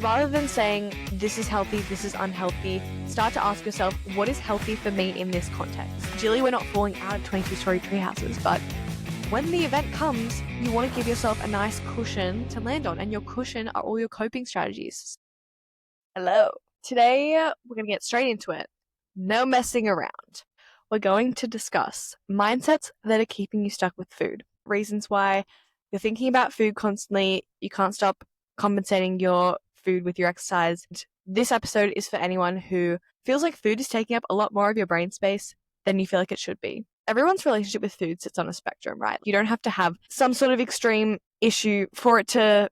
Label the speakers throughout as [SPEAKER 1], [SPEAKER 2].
[SPEAKER 1] Rather than saying, this is healthy, this is unhealthy, start to ask yourself, what is healthy for me in this context? Ideally, we're not falling out of 22-story tree houses, but when the event comes, you want to give yourself a nice cushion to land on, and your cushion are all your coping strategies. Hello. Today, we're going to get straight into it. No messing around. We're going to discuss mindsets that are keeping you stuck with food, reasons why you're thinking about food constantly, you can't stop compensating your food with your exercise. This episode is for anyone who feels like food is taking up a lot more of your brain space than you feel like it should be. Everyone's relationship with food sits on a spectrum, right? You don't have to have some sort of extreme issue for it to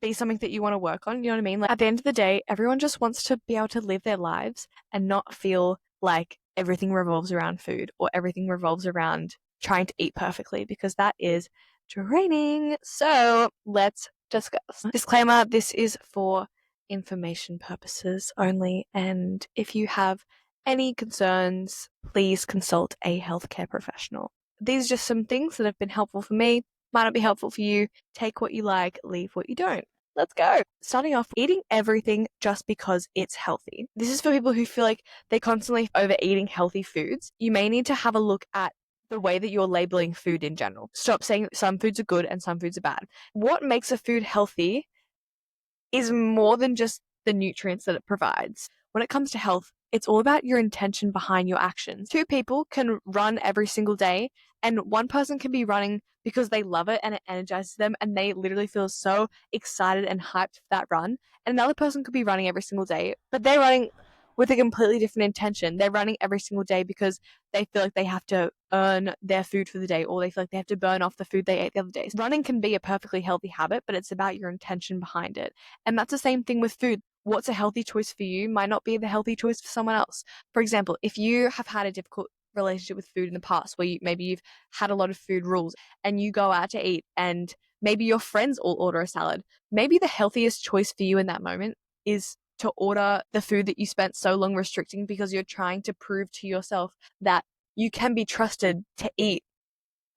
[SPEAKER 1] be something that you want to work on. You know what I mean? Like, at the end of the day, everyone just wants to be able to live their lives and not feel like everything revolves around food or everything revolves around trying to eat perfectly, because that is draining. So let's discuss. Disclaimer, this is for information purposes only, and if you have any concerns, please consult a healthcare professional. These are just some things that have been helpful for me, might not be helpful for you. Take what you like, leave what you don't. Let's go. Starting off, eating everything just because it's healthy. This is for people who feel like they're constantly overeating healthy foods. You may need to have a look at the way that you're labeling food in general. Stop saying some foods are good and some foods are bad. What makes a food healthy is more than just the nutrients that it provides. When it comes to health, it's all about your intention behind your actions. Two people can run every single day, and one person can be running because they love it and it energizes them and they literally feel so excited and hyped for that run. And another person could be running every single day, but they're running with a completely different intention. They're running every single day because they feel like they have to earn their food for the day, or they feel like they have to burn off the food they ate the other day. Running can be a perfectly healthy habit, but it's about your intention behind it. And that's the same thing with food. What's a healthy choice for you might not be the healthy choice for someone else. For example, if you have had a difficult relationship with food in the past, where maybe you've had a lot of food rules and you go out to eat and maybe your friends all order a salad, maybe the healthiest choice for you in that moment is to order the food that you spent so long restricting, because you're trying to prove to yourself that you can be trusted to eat,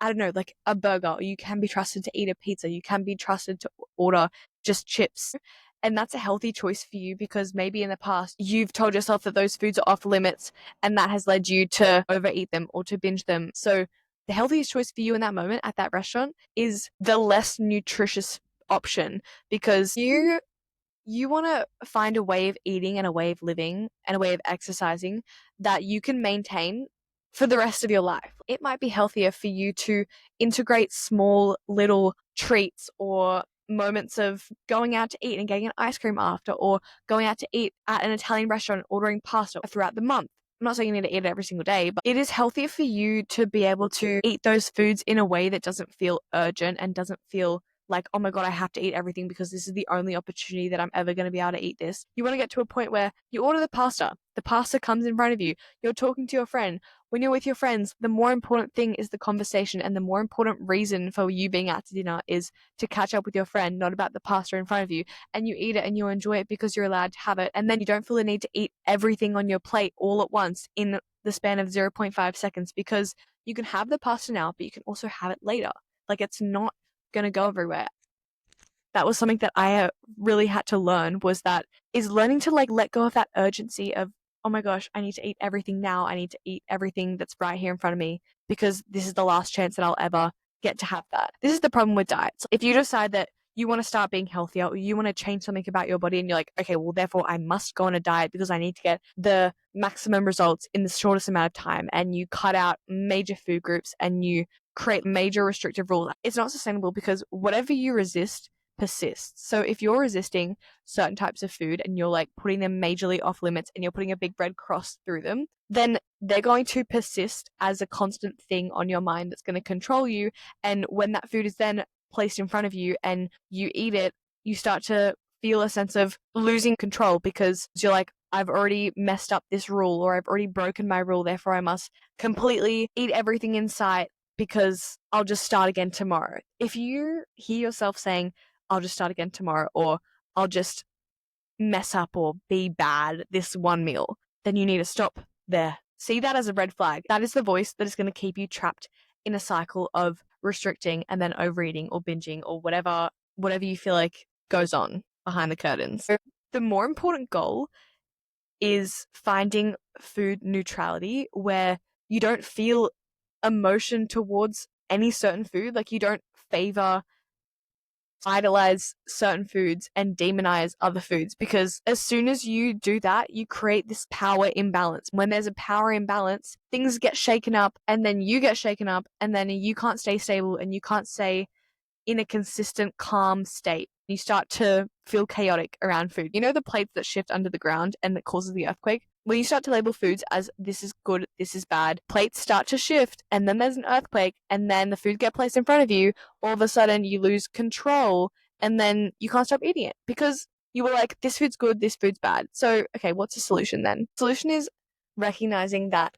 [SPEAKER 1] I don't know, like a burger, or you can be trusted to eat a pizza, you can be trusted to order just chips. And that's a healthy choice for you, because maybe in the past you've told yourself that those foods are off limits and that has led you to overeat them or to binge them. So the healthiest choice for you in that moment at that restaurant is the less nutritious option, because you want to find a way of eating and a way of living and a way of exercising that you can maintain for the rest of your life. It might be healthier for you to integrate small little treats or moments of going out to eat and getting an ice cream after, or going out to eat at an Italian restaurant, ordering pasta throughout the month. I'm not saying you need to eat it every single day, but it is healthier for you to be able to eat those foods in a way that doesn't feel urgent and doesn't feel like, oh my God, I have to eat everything because this is the only opportunity that I'm ever going to be able to eat this. You want to get to a point where you order the pasta comes in front of you, you're talking to your friend. When you're with your friends, the more important thing is the conversation, and the more important reason for you being out to dinner is to catch up with your friend, not about the pasta in front of you. And you eat it and you enjoy it because you're allowed to have it, and then you don't feel the need to eat everything on your plate all at once in the span of 0.5 seconds, because you can have the pasta now, but you can also have it later. Like, it's not going to go everywhere. That was something that I really had to learn, was that is learning to like let go of that urgency of, oh my gosh, I need to eat everything now. I need to eat everything that's right here in front of me, because this is the last chance that I'll ever get to have that. This is the problem with diets. If you decide that you want to start being healthier, or you want to change something about your body, and you're like, okay, well, therefore I must go on a diet because I need to get the maximum results in the shortest amount of time, and you cut out major food groups and you create major restrictive rules, it's not sustainable, because whatever you resist persists. So if you're resisting certain types of food and you're like putting them majorly off limits and you're putting a big red cross through them, then they're going to persist as a constant thing on your mind that's going to control you. And when that food is then placed in front of you and you eat it, you start to feel a sense of losing control, because you're like, I've already messed up this rule, or I've already broken my rule, therefore I must completely eat everything in sight because I'll just start again tomorrow. If you hear yourself saying, I'll just start again tomorrow, or I'll just mess up or be bad this one meal, then you need to stop there. See that as a red flag. That is the voice that is going to keep you trapped in a cycle of restricting and then overeating or binging or whatever you feel like goes on behind the curtains. The more important goal is finding food neutrality, where you don't feel emotion towards any certain food. Like, you don't favor, idolize certain foods and demonize other foods, because as soon as you do that, you create this power imbalance. When there's a power imbalance, things get shaken up, and then you get shaken up, and then you can't stay stable and you can't stay in a consistent, calm state. You start to feel chaotic around food. You know the plates that shift under the ground and that causes the earthquake? When you start to label foods as this is good, this is bad, plates start to shift, and then there's an earthquake, and then the food get placed in front of you. All of a sudden, you lose control, and then you can't stop eating it because you were like, this food's good, this food's bad. So, okay, what's the solution then? Solution is recognizing that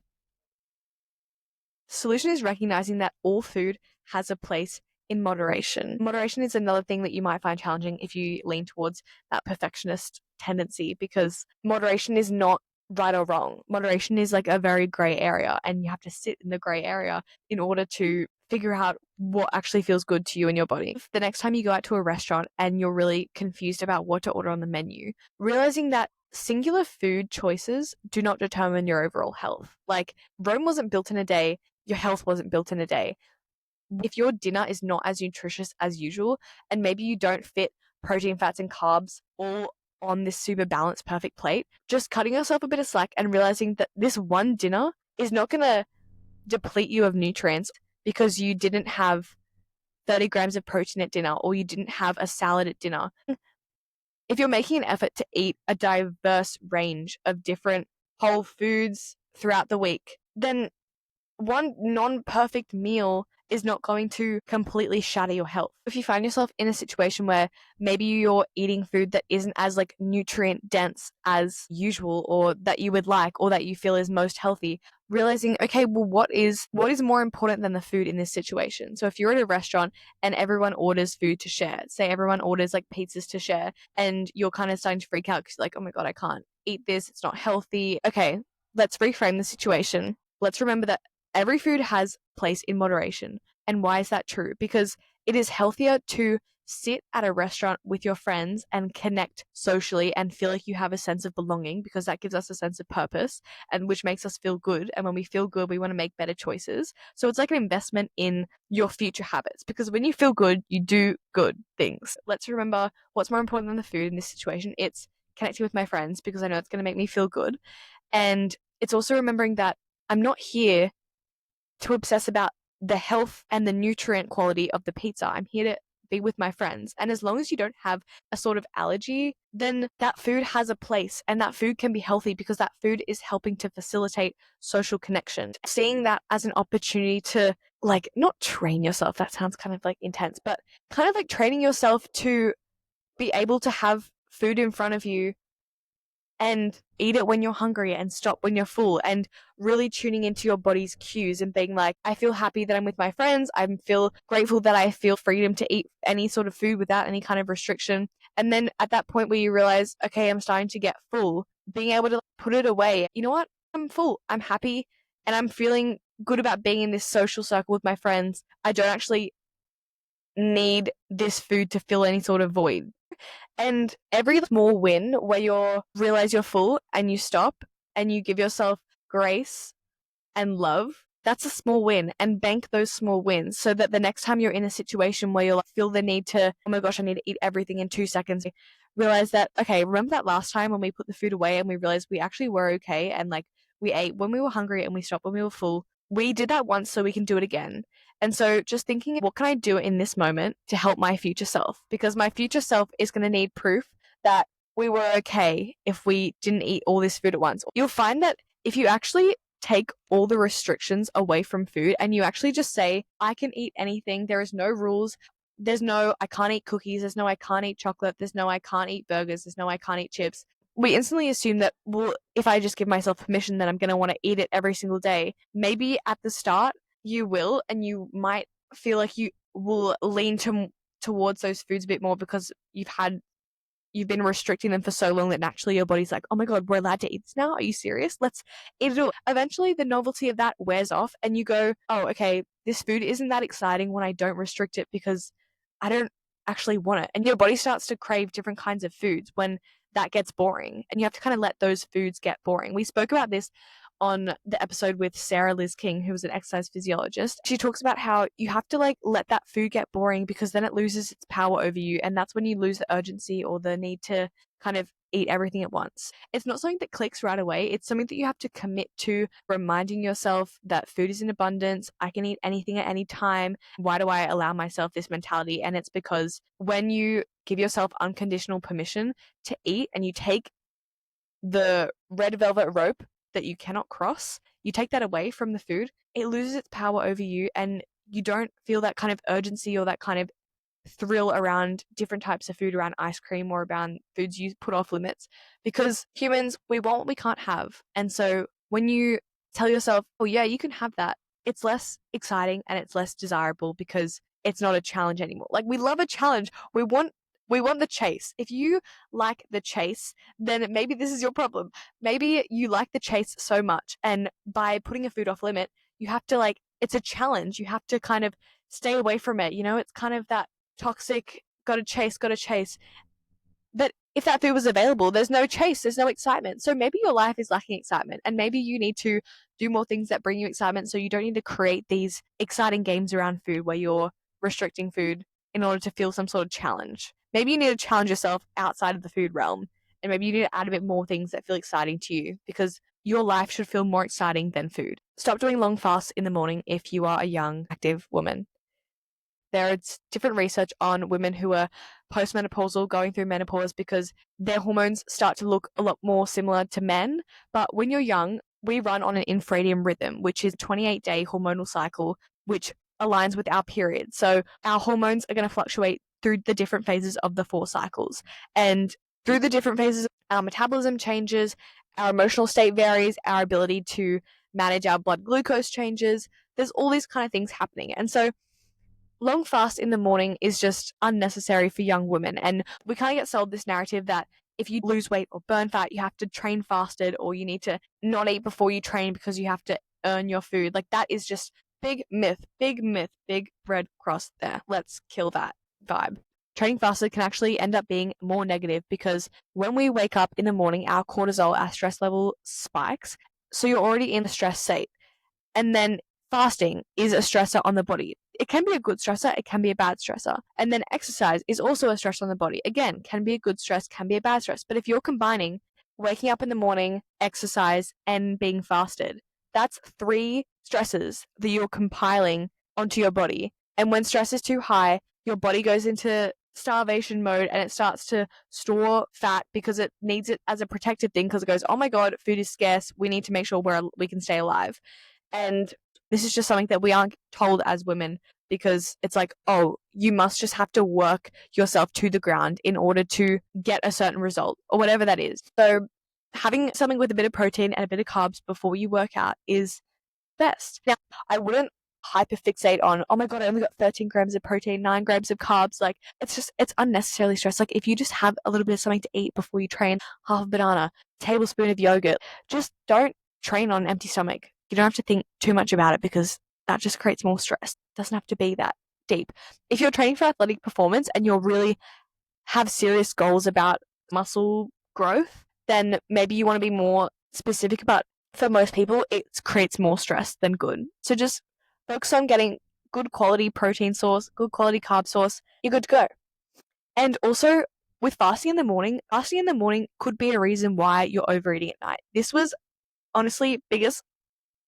[SPEAKER 1] all food has a place in moderation. Moderation is another thing that you might find challenging if you lean towards that perfectionist tendency, because moderation is not right or wrong. Moderation is like a very gray area, and you have to sit in the gray area in order to figure out what actually feels good to you and your body. The next time you go out to a restaurant and you're really confused about what to order on the menu, realizing that singular food choices do not determine your overall health. Like, Rome wasn't built in a day, your health wasn't built in a day. If your dinner is not as nutritious as usual, and maybe you don't fit protein, fats, and carbs all on this super balanced, perfect plate, just cutting yourself a bit of slack and realizing that this one dinner is not going to deplete you of nutrients because you didn't have 30 grams of protein at dinner, or you didn't have a salad at dinner. If you're making an effort to eat a diverse range of different whole foods throughout the week, then one non-perfect meal is not going to completely shatter your health. If you find yourself in a situation where maybe you're eating food that isn't as like nutrient dense as usual, or that you would like, or that you feel is most healthy, realizing, okay, well, what is more important than the food in this situation? So if you're at a restaurant and everyone orders food to share, say everyone orders like pizzas to share, and you're kind of starting to freak out because you're like, oh my God, I can't eat this, it's not healthy. Okay, let's reframe the situation. Let's remember that every food has place in moderation. And why is that true? Because it is healthier to sit at a restaurant with your friends and connect socially and feel like you have a sense of belonging, because that gives us a sense of purpose, and which makes us feel good. And when we feel good, we want to make better choices. So it's like an investment in your future habits, because when you feel good, you do good things. Let's remember what's more important than the food in this situation. It's connecting with my friends, because I know it's going to make me feel good. And it's also remembering that I'm not here to obsess about the health and the nutrient quality of the pizza. I'm here to be with my friends. And as long as you don't have a sort of allergy, then that food has a place, and that food can be healthy because that food is helping to facilitate social connection. Seeing that as an opportunity to, like, not train yourself, that sounds kind of like intense, but kind of like training yourself to be able to have food in front of you and eat it when you're hungry and stop when you're full, and really tuning into your body's cues and being like, I feel happy that I'm with my friends. I feel grateful that I feel freedom to eat any sort of food without any kind of restriction. And then at that point where you realize, okay, I'm starting to get full, being able to put it away. You know what? I'm full. I'm happy, and I'm feeling good about being in this social circle with my friends. I don't actually need this food to fill any sort of void. And every small win where you realize you're full and you stop and you give yourself grace and love, that's a small win. And bank those small wins so that the next time you're in a situation where you feel the need to, oh my gosh, I need to eat everything in 2 seconds, realize that, okay, remember that last time when we put the food away and we realized we actually were okay, and like we ate when we were hungry and we stopped when we were full. We did that once, so we can do it again. And so just thinking, what can I do in this moment to help my future self? Because my future self is going to need proof that we were okay if we didn't eat all this food at once. You'll find that if you actually take all the restrictions away from food and you actually just say, I can eat anything, there is no rules. There's no, I can't eat cookies. There's no, I can't eat chocolate. There's no, I can't eat burgers. There's no, I can't eat chips. We instantly assume that, well, if I just give myself permission, then I'm going to want to eat it every single day. Maybe at the start you will, and you might feel like you will lean towards those foods a bit more because you've been restricting them for so long that naturally your body's like, oh my God, we're allowed to eat this now? Are you serious? Let's eat it all. Eventually the novelty of that wears off and you go, oh, okay, this food isn't that exciting when I don't restrict it because I don't actually want it. And your body starts to crave different kinds of foods when that gets boring, and you have to kind of let those foods get boring. We spoke about this on the episode with Sarah Liz King, who was an exercise physiologist. She talks about how you have to like let that food get boring because then it loses its power over you, and that's when you lose the urgency or the need to kind of eat everything at once. It's not something that clicks right away. It's something that you have to commit to, reminding yourself that food is in abundance. I can eat anything at any time. Why do I allow myself this mentality? And it's because when you give yourself unconditional permission to eat and you take the red velvet rope that you cannot cross, you take that away from the food, it loses its power over you, and you don't feel that kind of urgency or that kind of thrill around different types of food, around ice cream or around foods you put off limits, because humans, we want what we can't have. And so when you tell yourself, oh yeah, you can have that, it's less exciting and it's less desirable because it's not a challenge anymore. Like, we love a challenge. We want the chase. If you like the chase, then maybe this is your problem. Maybe you like the chase so much, and by putting a food off limit, you have to like, it's a challenge. You have to kind of stay away from it. You know, it's kind of that toxic, gotta chase, gotta chase. But if that food was available, there's no chase, there's no excitement. So maybe your life is lacking excitement, and maybe you need to do more things that bring you excitement, so you don't need to create these exciting games around food where you're restricting food in order to feel some sort of challenge. Maybe you need to challenge yourself outside of the food realm, and maybe you need to add a bit more things that feel exciting to you, because your life should feel more exciting than food. Stop doing long fasts in the morning if you are a young, active woman. There is different research on women who are postmenopausal, going through menopause, because their hormones start to look a lot more similar to men. But when you're young, we run on an infradian rhythm, which is a 28-day hormonal cycle, which aligns with our period. So our hormones are going to fluctuate through the different phases of the 4 cycles. And through the different phases, our metabolism changes, our emotional state varies, our ability to manage our blood glucose changes. There's all these kind of things happening. And so long fast in the morning is just unnecessary for young women. And we kind of get sold this narrative that if you lose weight or burn fat, you have to train fasted, or you need to not eat before you train because you have to earn your food. Like, that is just big myth, big red cross there. Let's kill that vibe. Training fasted can actually end up being more negative, because when we wake up in the morning, our cortisol, our stress level spikes. So you're already in a stress state. And then fasting is a stressor on the body. It can be a good stressor, it can be a bad stressor. And then exercise is also a stress on the body. Again, can be a good stress, can be a bad stress. But if you're combining waking up in the morning, exercise, and being fasted, that's 3 stresses that you're compiling onto your body. And when stress is too high, your body goes into starvation mode and it starts to store fat because it needs it as a protective thing, because it goes, oh my God, food is scarce. We need to make sure we can stay alive. And this is just something that we aren't told as women, because it's like, oh, you must just have to work yourself to the ground in order to get a certain result, or whatever that is. So having something with a bit of protein and a bit of carbs before you work out is best. Now, I wouldn't hyperfixate on, oh my God, I only got 13 grams of protein, 9 grams of carbs. Like, it's unnecessarily stress. Like, if you just have a little bit of something to eat before you train, half a banana, tablespoon of yogurt, just don't train on an empty stomach. You don't have to think too much about it, because that just creates more stress. It doesn't have to be that deep. If you're training for athletic performance and you're really have serious goals about muscle growth, then maybe you want to be more specific about, for most people, it creates more stress than good. So just focus on getting good quality protein source, good quality carb source, you're good to go. And also, with fasting in the morning could be a reason why you're overeating at night. This was honestly biggest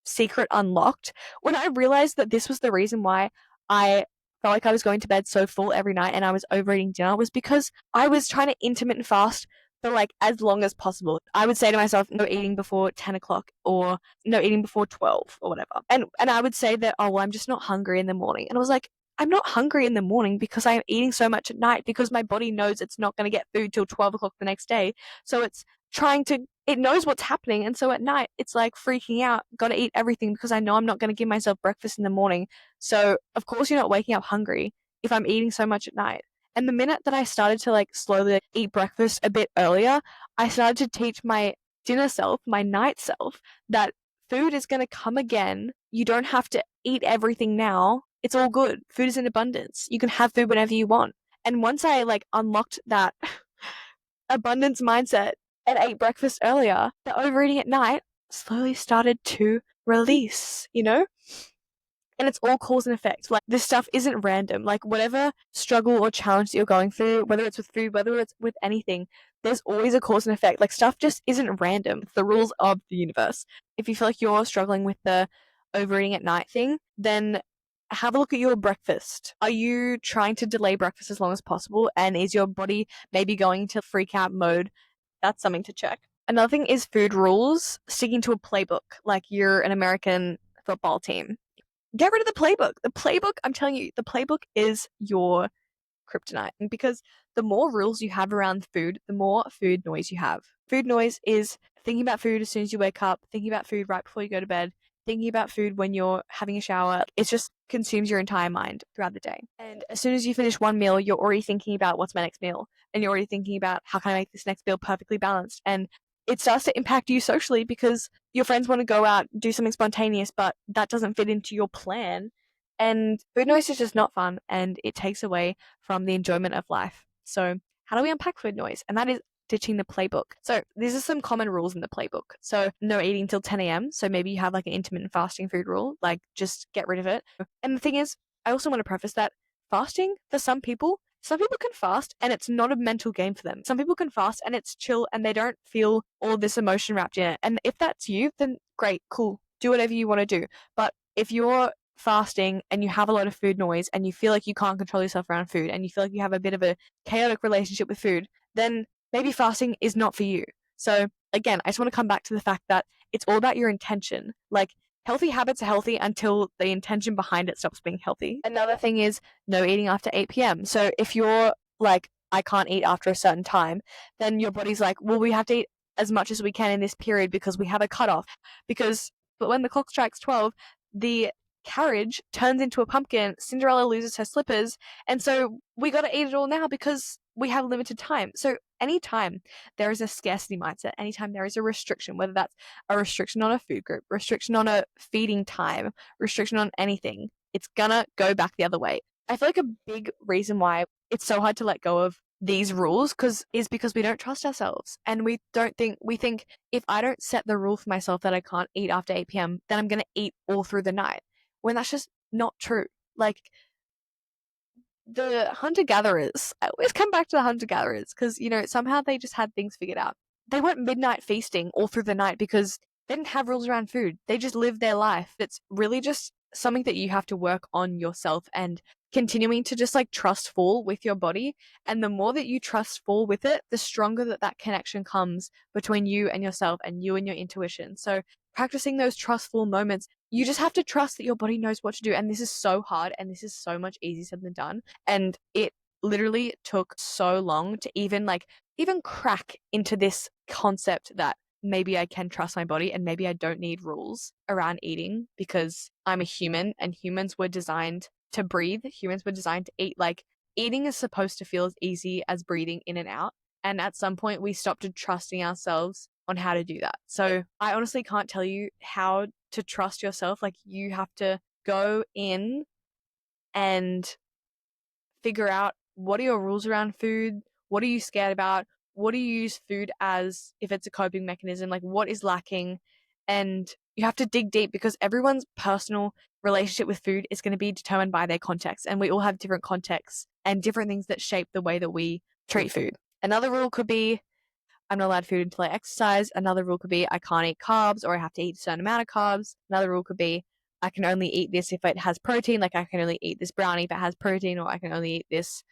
[SPEAKER 1] secret unlocked when I realized that this was the reason why I felt like I was going to bed so full every night and I was overeating dinner, was because I was trying to intermittent fast for like as long as possible. I would say to myself, no eating before 10 o'clock, or no eating before 12, or whatever. And I would say that, oh, well, I'm just not hungry in the morning. And I was like, I'm not hungry in the morning because I'm eating so much at night, because my body knows it's not going to get food till 12 o'clock the next day. So it knows what's happening. And so at night, it's like freaking out, got to eat everything because I know I'm not going to give myself breakfast in the morning. So of course you're not waking up hungry if I'm eating so much at night. And the minute that I started to like slowly eat breakfast a bit earlier, I started to teach my dinner self, my night self, that food is going to come again. You don't have to eat everything now. It's all good. Food is in abundance. You can have food whenever you want. And once I like unlocked that abundance mindset and ate breakfast earlier, the overeating at night slowly started to release, you know? And it's all cause and effect. Like, this stuff isn't random. Like, whatever struggle or challenge that you're going through, whether it's with food, whether it's with anything, there's always a cause and effect. Like, stuff just isn't random. It's the rules of the universe. If you feel like you're struggling with the overeating at night thing, then have a look at your breakfast. Are you trying to delay breakfast as long as possible? And is your body maybe going to freak out mode? That's something to check. Another thing is food rules, sticking to a playbook, like you're an American football team. Get rid of the playbook. The playbook, I'm telling you, the playbook is your kryptonite, because the more rules you have around food, the more food noise you have. Food noise is thinking about food as soon as you wake up, thinking about food right before you go to bed, thinking about food when you're having a shower. It just consumes your entire mind throughout the day. And as soon as you finish one meal, you're already thinking about what's my next meal. And you're already thinking about how can I make this next meal perfectly balanced. And it starts to impact you socially because your friends want to go out, do something spontaneous, but that doesn't fit into your plan. And food noise is just not fun, and it takes away from the enjoyment of life. So, how do we unpack food noise? And that is ditching the playbook. So, these are some common rules in the playbook. So, no eating till 10 a.m. So, maybe you have like an intermittent fasting food rule, like just get rid of it. And the thing is, I also want to preface that fasting for some people can fast and it's not a mental game for them. Some people can fast and it's chill and they don't feel all this emotion wrapped in it. And if that's you, then great, cool, do whatever you want to do. But if you're fasting and you have a lot of food noise and you feel like you can't control yourself around food and you feel like you have a bit of a chaotic relationship with food, then maybe fasting is not for you. So again, I just want to come back to the fact that it's all about your intention. Like, healthy habits are healthy until the intention behind it stops being healthy. Another thing is no eating after 8 p.m. So if you're like, I can't eat after a certain time, then your body's like, well, we have to eat as much as we can in this period because we have a cutoff. But when the clock strikes 12, the carriage turns into a pumpkin, Cinderella loses her slippers, and so we got to eat it all now because we have limited time. So anytime there is a scarcity mindset, anytime there is a restriction, whether that's a restriction on a food group, restriction on a feeding time, restriction on anything, it's gonna go back the other way. I feel like a big reason why it's so hard to let go of these rules is because we don't trust ourselves, and we think if I don't set the rule for myself that I can't eat after 8 p.m., then I'm gonna eat all through the night, when that's just not true. Like, the hunter-gatherers, I always come back to the hunter-gatherers because, somehow they just had things figured out. They weren't midnight feasting all through the night because they didn't have rules around food. They just lived their life. It's really just something that you have to work on yourself and continuing to just like trust fall with your body. And the more that you trust fall with it, the stronger that connection comes between you and yourself and you and your intuition. So practicing those trustful moments, you just have to trust that your body knows what to do. And this is so hard and this is so much easier said than done. And it literally took so long to even crack into this concept that maybe I can trust my body and maybe I don't need rules around eating because I'm a human and humans were designed to breathe. Humans were designed to eat. Like, eating is supposed to feel as easy as breathing in and out. And at some point we stopped trusting ourselves on how to do that. So I honestly can't tell you how to trust yourself. Like, you have to go in and figure out what are your rules around food, what are you scared about, what do you use food as if it's a coping mechanism, like what is lacking. And you have to dig deep because everyone's personal relationship with food is going to be determined by their context, and we all have different contexts and different things that shape the way that we treat food. Another rule could be I'm not allowed food until I exercise. Another rule could be I can't eat carbs or I have to eat a certain amount of carbs. Another rule could be I can only eat this if it has protein, like I can only eat this brownie if it has protein, or I can only eat this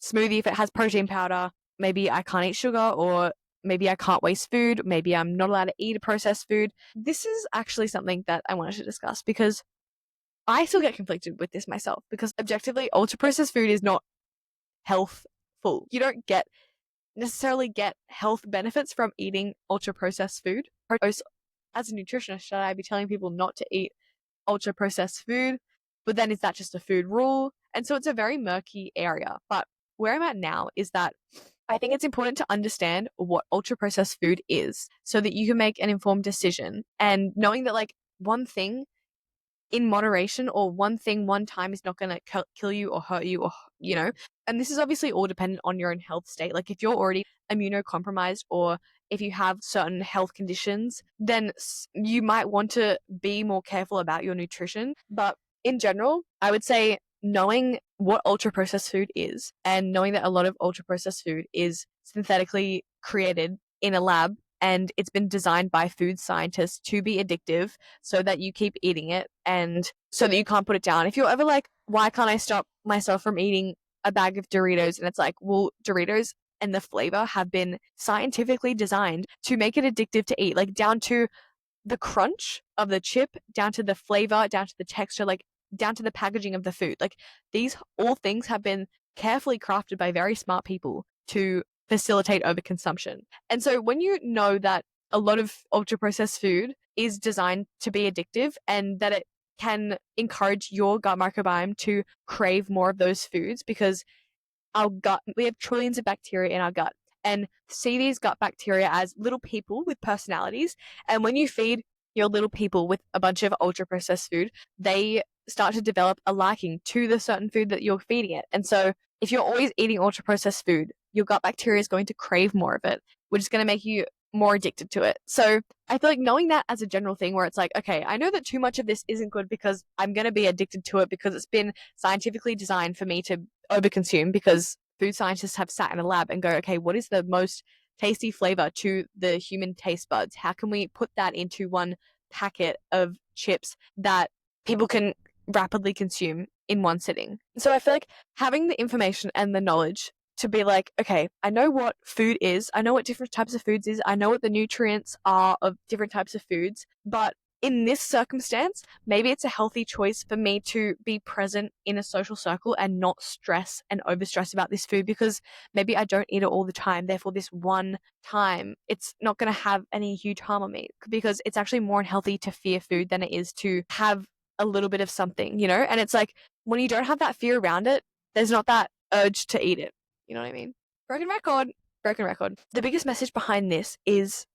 [SPEAKER 1] smoothie if it has protein powder. Maybe I can't eat sugar, or maybe I can't waste food. Maybe I'm not allowed to eat a processed food. This is actually something that I wanted to discuss because I still get conflicted with this myself, because objectively, ultra processed food is not healthful. You don't necessarily get health benefits from eating ultra processed food. As a nutritionist, should I be telling people not to eat ultra processed food? But then is that just a food rule? And so it's a very murky area. But where I'm at now is that I think it's important to understand what ultra processed food is so that you can make an informed decision. And knowing that, like, one thing in moderation, or one thing one time is not going to kill you or hurt you, or, and this is obviously all dependent on your own health state. Like if you're already immunocompromised, or if you have certain health conditions, then you might want to be more careful about your nutrition. But in general, I would say knowing what ultra processed food is, and knowing that a lot of ultra processed food is synthetically created in a lab, and it's been designed by food scientists to be addictive so that you keep eating it and so that you can't put it down. If you're ever like, why can't I stop myself from eating a bag of Doritos? And it's like, well, Doritos and the flavor have been scientifically designed to make it addictive to eat, like down to the crunch of the chip, down to the flavor, down to the texture, like down to the packaging of the food. Like these all things have been carefully crafted by very smart people to facilitate overconsumption. And so when you know that a lot of ultra processed food is designed to be addictive, and that it can encourage your gut microbiome to crave more of those foods, because our gut, we have trillions of bacteria in our gut, and see these gut bacteria as little people with personalities. And when you feed your little people with a bunch of ultra processed food, they start to develop a liking to the certain food that you're feeding it. And so if you're always eating ultra processed food, your gut bacteria is going to crave more of it, which is going to make you more addicted to it. So I feel like knowing that as a general thing, where it's like, okay, I know that too much of this isn't good because I'm going to be addicted to it because it's been scientifically designed for me to overconsume, because food scientists have sat in a lab and go, okay, what is the most tasty flavor to the human taste buds? How can we put that into one packet of chips that people can rapidly consume in one sitting? So I feel like having the information and the knowledge to be like, okay, I know what food is, I know what different types of foods is, I know what the nutrients are of different types of foods, but in this circumstance, maybe it's a healthy choice for me to be present in a social circle and not stress and overstress about this food, because maybe I don't eat it all the time. Therefore, this one time, it's not going to have any huge harm on me, because it's actually more unhealthy to fear food than it is to have a little bit of something, And it's like, when you don't have that fear around it, there's not that urge to eat it. You know what I mean? Broken record. Broken record. The biggest message behind this is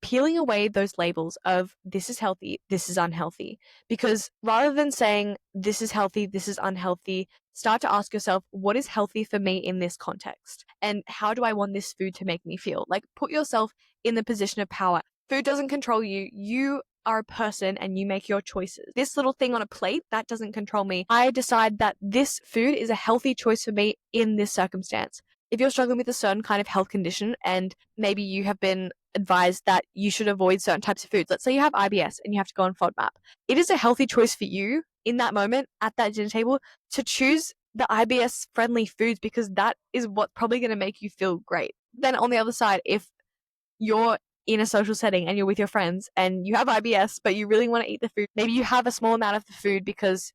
[SPEAKER 1] peeling away those labels of this is healthy, this is unhealthy. Because rather than saying this is healthy, this is unhealthy, start to ask yourself, what is healthy for me in this context? And how do I want this food to make me feel? Like, put yourself in the position of power. Food doesn't control you. You are a person and you make your choices. This little thing on a plate, that doesn't control me. I decide that this food is a healthy choice for me in this circumstance. If you're struggling with a certain kind of health condition, and maybe you have been advised that you should avoid certain types of foods. Let's say you have IBS and you have to go on FODMAP. It is a healthy choice for you in that moment at that dinner table to choose the IBS friendly foods, because that is what's probably going to make you feel great. Then on the other side, if you're in a social setting and you're with your friends and you have IBS, but you really want to eat the food, maybe you have a small amount of the food because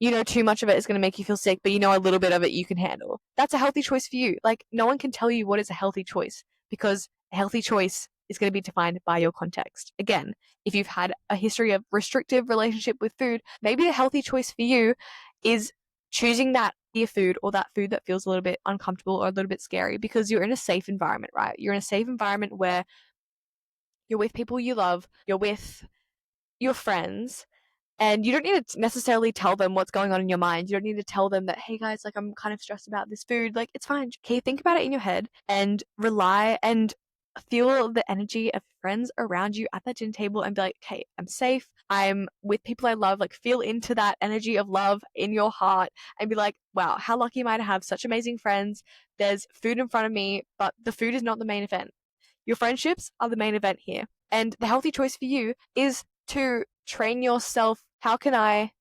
[SPEAKER 1] you know too much of it is going to make you feel sick, but you know a little bit of it you can handle. That's a healthy choice for you. Like, no one can tell you what is a healthy choice, because a healthy choice is going to be defined by your context. Again, if you've had a history of restrictive relationship with food, maybe a healthy choice for you is choosing that food, or that food that feels a little bit uncomfortable or a little bit scary, because you're in a safe environment, right? You're in a safe environment where you're with people you love, you're with your friends, and you don't need to necessarily tell them what's going on in your mind. You don't need to tell them that, hey guys, like I'm kind of stressed about this food. Like, it's fine. Okay, think about it in your head and rely and feel the energy of friends around you at that dinner table and be like, okay, I'm safe. I'm with people I love. Like, feel into that energy of love in your heart and be like, wow, how lucky am I to have such amazing friends? There's food in front of me, but the food is not the main event. Your friendships are the main event here. And the healthy choice for you is to train yourself. How can I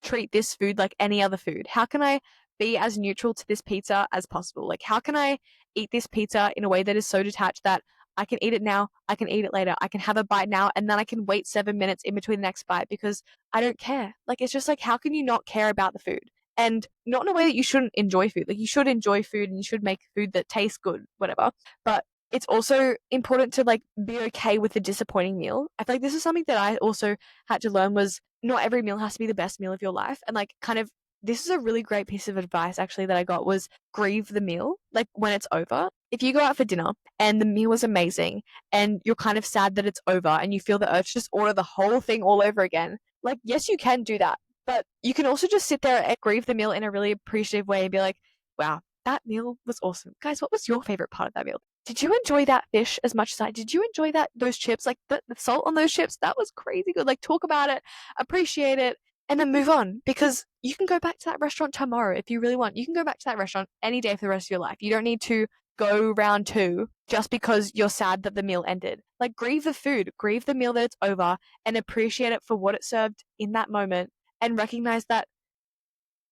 [SPEAKER 1] treat this food like any other food? How can I be as neutral to this pizza as possible? Like, how can I eat this pizza in a way that is so detached that I can eat it now, I can eat it later, I can have a bite now, and then I can wait 7 minutes in between the next bite because I don't care. Like, it's just like, how can you not care about the food? And not in a way that you shouldn't enjoy food. Like, you should enjoy food and you should make food that tastes good, whatever. But it's also important to like be okay with a disappointing meal. I feel like this is something that I also had to learn, was not every meal has to be the best meal of your life. And like, kind of, this is a really great piece of advice actually that I got, was grieve the meal. Like, when it's over, if you go out for dinner and the meal was amazing and you're kind of sad that it's over and you feel the urge to just order the whole thing all over again, Like, yes, you can do that, but you can also just sit there and grieve the meal in a really appreciative way and be like, wow, that meal was awesome. Guys, what was your favorite part of that meal? Did you enjoy that fish as much as I did? You enjoy those chips? Like the salt on those chips, that was crazy good. Like, talk about it, appreciate it, and then move on, because you can go back to that restaurant tomorrow if you really want. You can go back to that restaurant any day for the rest of your life. You don't need to go round two just because you're sad that the meal ended. Like, grieve the food, grieve the meal that it's over, and appreciate it for what it served in that moment, and recognize that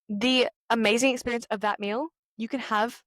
[SPEAKER 1] the amazing experience of that meal you can have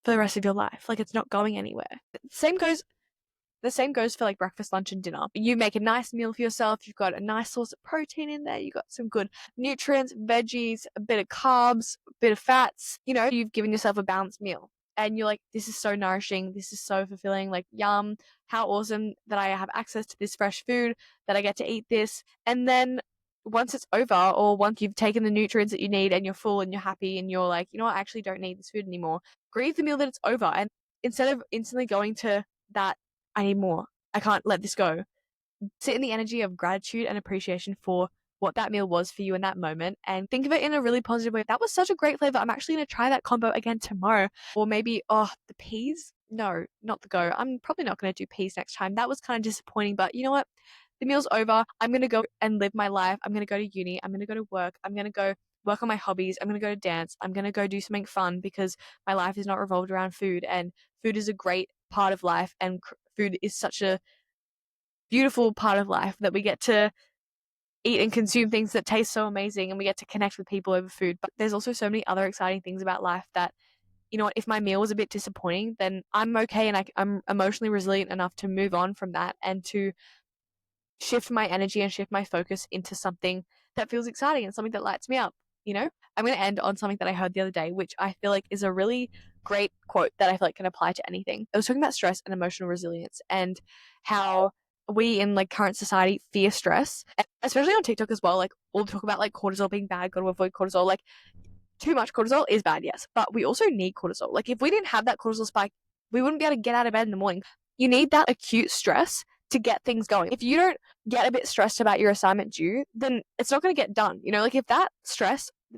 [SPEAKER 1] for the rest of your life. Like, it's not going anywhere. The same goes for like breakfast, lunch, and dinner. You make a nice meal for yourself. You've got a nice source of protein in there. You've got some good nutrients, veggies, a bit of carbs, a bit of fats. You've given yourself a balanced meal. And you're like, this is so nourishing. This is so fulfilling. Like, yum, how awesome that I have access to this fresh food, that I get to eat this. And then once it's over, or once you've taken the nutrients that you need and you're full and you're happy and you're like, I actually don't need this food anymore, grieve the meal that it's over. And instead of instantly going to that, I need more, I can't let this go, sit in the energy of gratitude and appreciation for what that meal was for you in that moment, and think of it in a really positive way. That was such a great flavor. I'm actually going to try that combo again tomorrow. Or maybe, the peas? No, not the go. I'm probably not going to do peas next time. That was kind of disappointing, but you know what? The meal's over. I'm going to go and live my life. I'm going to go to uni. I'm going to go to work. I'm going to go work on my hobbies. I'm going to go to dance. I'm going to go do something fun, because my life is not revolved around food, and food is a great part of life, and food is such a beautiful part of life that we get to eat and consume things that taste so amazing, and we get to connect with people over food. But there's also so many other exciting things about life that, if my meal was a bit disappointing, then I'm okay, and I'm emotionally resilient enough to move on from that and to shift my energy and shift my focus into something that feels exciting and something that lights me up. I'm going to end on something that I heard the other day, which I feel like is a really great quote that I feel like can apply to anything. I was talking about stress and emotional resilience, and how we in like current society fear stress, especially on TikTok as well. Like, we'll talk about like cortisol being bad, got to avoid cortisol. Like, too much cortisol is bad, yes, but we also need cortisol. Like, if we didn't have that cortisol spike, we wouldn't be able to get out of bed in the morning. You need that acute stress to get things going. If you don't get a bit stressed about your assignment due, then it's not going to get done. Like, if that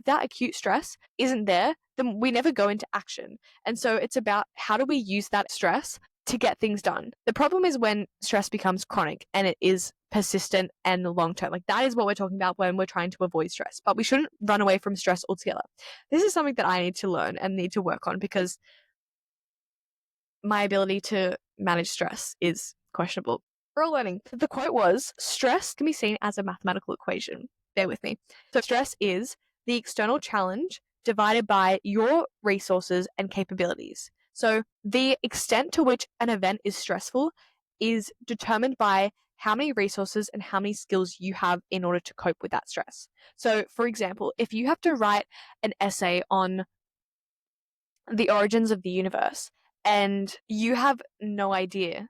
[SPEAKER 1] acute stress isn't there, then we never go into action. And so it's about, how do we use that stress to get things done? The problem is when stress becomes chronic and it is persistent and long term. Like, that is what we're talking about when we're trying to avoid stress. But we shouldn't run away from stress altogether. This is something that I need to learn and need to work on, because my ability to manage stress is questionable. We're all learning. The quote was, stress can be seen as a mathematical equation. Bear with me. So stress is the external challenge divided by your resources and capabilities. So the extent to which an event is stressful is determined by how many resources and how many skills you have in order to cope with that stress. So, for example, if you have to write an essay on the origins of the universe and you have no idea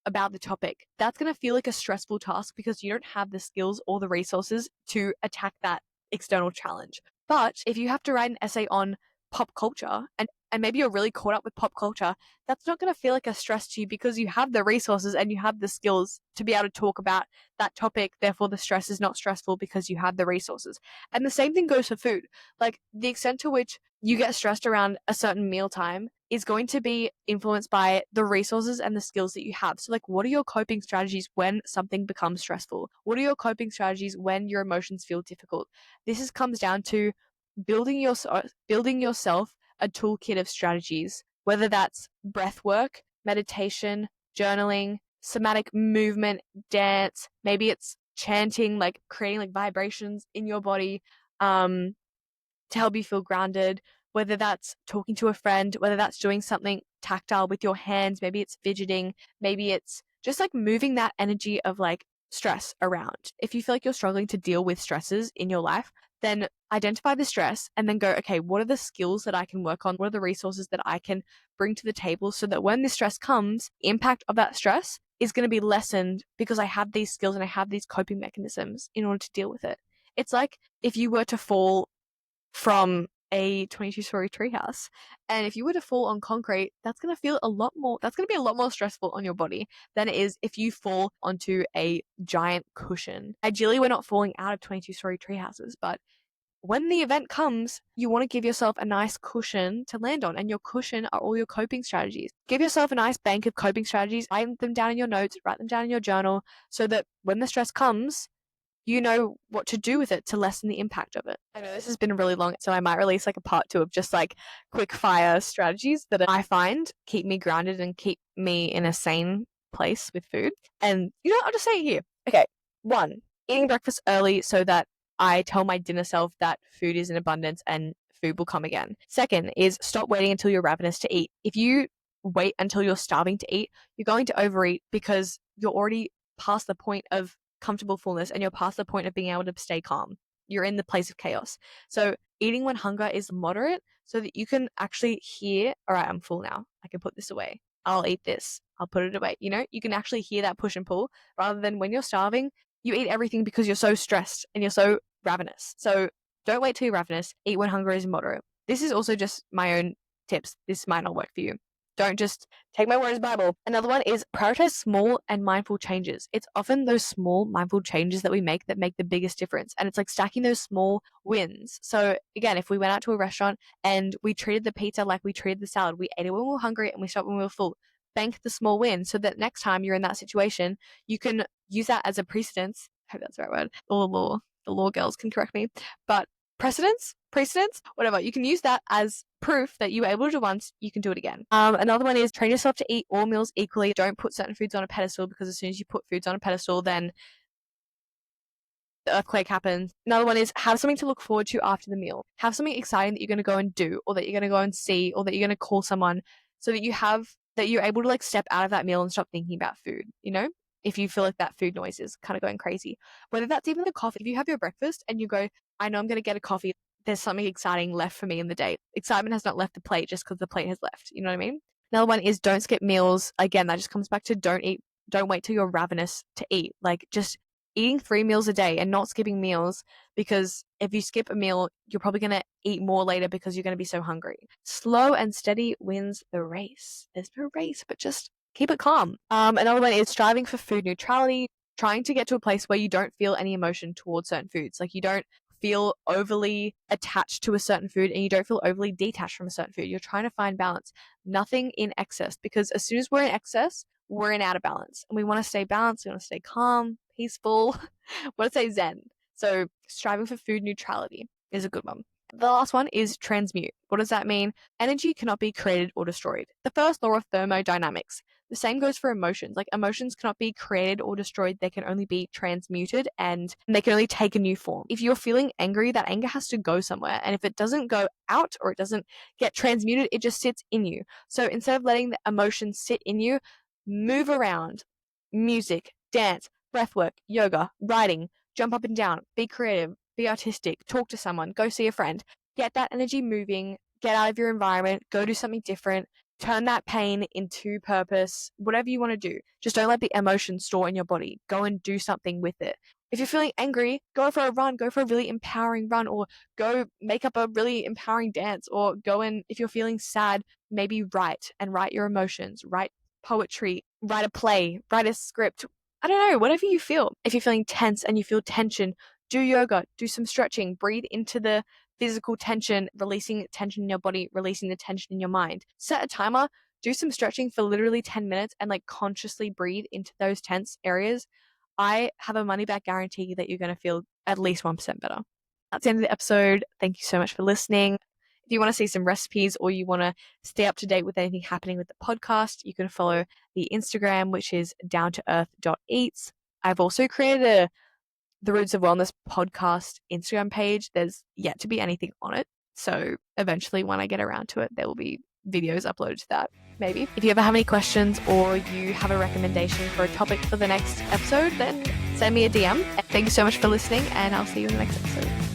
[SPEAKER 1] about the topic, that's going to feel like a stressful task, because you don't have the skills or the resources to attack that external challenge. But if you have to write an essay on pop culture, and maybe you're really caught up with pop culture, that's not going to feel like a stress to you, because you have the resources and you have the skills to be able to talk about that topic. Therefore, the stress is not stressful because you have the resources. And the same thing goes for food. Like, the extent to which you get stressed around a certain mealtime is going to be influenced by the resources and the skills that you have. So, like, what are your coping strategies when something becomes stressful? What are your coping strategies when your emotions feel difficult? This comes down to building yourself a toolkit of strategies, whether that's breath work, meditation, journaling, somatic movement, dance, maybe it's chanting, like creating like vibrations in your body, to help you feel grounded, whether that's talking to a friend, whether that's doing something tactile with your hands, maybe it's fidgeting, maybe it's just like moving that energy of like stress around. If you feel like you're struggling to deal with stresses in your life, then identify the stress and then go, okay, what are the skills that I can work on? What are the resources that I can bring to the table so that when the stress comes, the impact of that stress is going to be lessened because I have these skills and I have these coping mechanisms in order to deal with it. It's like if you were to fall from a 22-story treehouse. And if you were to fall on concrete, that's going to be a lot more stressful on your body than it is if you fall onto a giant cushion. Ideally, we're not falling out of 22-story treehouses, but when the event comes, you want to give yourself a nice cushion to land on, and your cushion are all your coping strategies. Give yourself a nice bank of coping strategies, write them down in your notes, write them down in your journal, so that when the stress comes, you know what to do with it to lessen the impact of it. I know this has been really long, so I might release like a part 2 of just like quick fire strategies that I find keep me grounded and keep me in a sane place with food. And I'll just say it here. Okay, 1, eating breakfast early so that I tell my dinner self that food is in abundance and food will come again. 2nd is stop waiting until you're ravenous to eat. If you wait until you're starving to eat, you're going to overeat because you're already past the point of comfortable fullness and you're past the point of being able to stay calm. You're in the place of chaos. So eating when hunger is moderate so that you can actually hear, all right, I'm full now. I can put this away. I'll eat this. I'll put it away. You can actually hear that push and pull rather than when you're starving, you eat everything because you're so stressed and you're so ravenous. So don't wait till you're ravenous. Eat when hunger is moderate. This is also just my own tips. This might not work for you. Don't just take my word as Bible. Another one is prioritize small and mindful changes. It's often those small mindful changes that we make that make the biggest difference. And it's like stacking those small wins. So again, if we went out to a restaurant and we treated the pizza like we treated the salad, we ate it when we were hungry and we stopped when we were full. Bank the small win so that next time you're in that situation, you can use that as a precedence. I hope that's the right word. The law girls can correct me. But precedence, whatever. You can use that as proof that you were able to do once, you can do it again. Another one is train yourself to eat all meals equally. Don't put certain foods on a pedestal because as soon as you put foods on a pedestal, then the earthquake happens. Another one is have something to look forward to after the meal. Have something exciting that you're going to go and do, or that you're going to go and see, or that you're going to call someone, so that you're able to like step out of that meal and stop thinking about food, if you feel like that food noise is kind of going crazy. Whether that's even the coffee. If you have your breakfast and you go, I know I'm going to get a coffee, there's something exciting left for me in the day. Excitement has not left the plate just because the plate has left. You know what I mean? Another one is don't skip meals. Again, that just comes back to don't wait till you're ravenous to eat. Like just eating 3 meals a day and not skipping meals, because if you skip a meal, you're probably going to eat more later because you're going to be so hungry. Slow and steady wins the race. There's no race, but just keep it calm. Another one is striving for food neutrality, trying to get to a place where you don't feel any emotion towards certain foods. Like you don't feel overly attached to a certain food and you don't feel overly detached from a certain food. You're trying to find balance, nothing in excess, because as soon as we're in excess, we're in out of balance. And we want to stay balanced. We want to stay calm, peaceful. We want to stay zen. So striving for food neutrality is a good one. The last one is transmute. What does that mean? Energy cannot be created or destroyed. The first law of thermodynamics. The same goes for emotions. Like emotions cannot be created or destroyed. They can only be transmuted and they can only take a new form. If you're feeling angry, that anger has to go somewhere. And if it doesn't go out or it doesn't get transmuted, it just sits in you. So instead of letting the emotions sit in you, move around. Music, dance, breathwork, yoga, writing, jump up and down, be creative, be artistic, talk to someone, go see a friend. Get that energy moving, get out of your environment, go do something different, turn that pain into purpose, whatever you want to do. Just don't let the emotion store in your body. Go and do something with it. If you're feeling angry, go for a run, go for a really empowering run, or go make up a really empowering dance, or go and, if you're feeling sad, maybe write your emotions, write poetry, write a play, write a script. I don't know, whatever you feel. If you're feeling tense and you feel tension, do yoga, do some stretching, breathe into the physical tension, releasing tension in your body, releasing the tension in your mind. Set a timer, do some stretching for literally 10 minutes and like consciously breathe into those tense areas. I have a money back guarantee that you're going to feel at least 1% better. That's the end of the episode. Thank you so much for listening. If you want to see some recipes or you want to stay up to date with anything happening with the podcast, you can follow the Instagram, which is downtoearth.eats. I've also created the Roots of Wellness podcast Instagram page. There's yet to be anything on it. So eventually when I get around to it, there will be videos uploaded to that, maybe. If you ever have any questions or you have a recommendation for a topic for the next episode, then send me a DM. Thank you so much for listening and I'll see you in the next episode.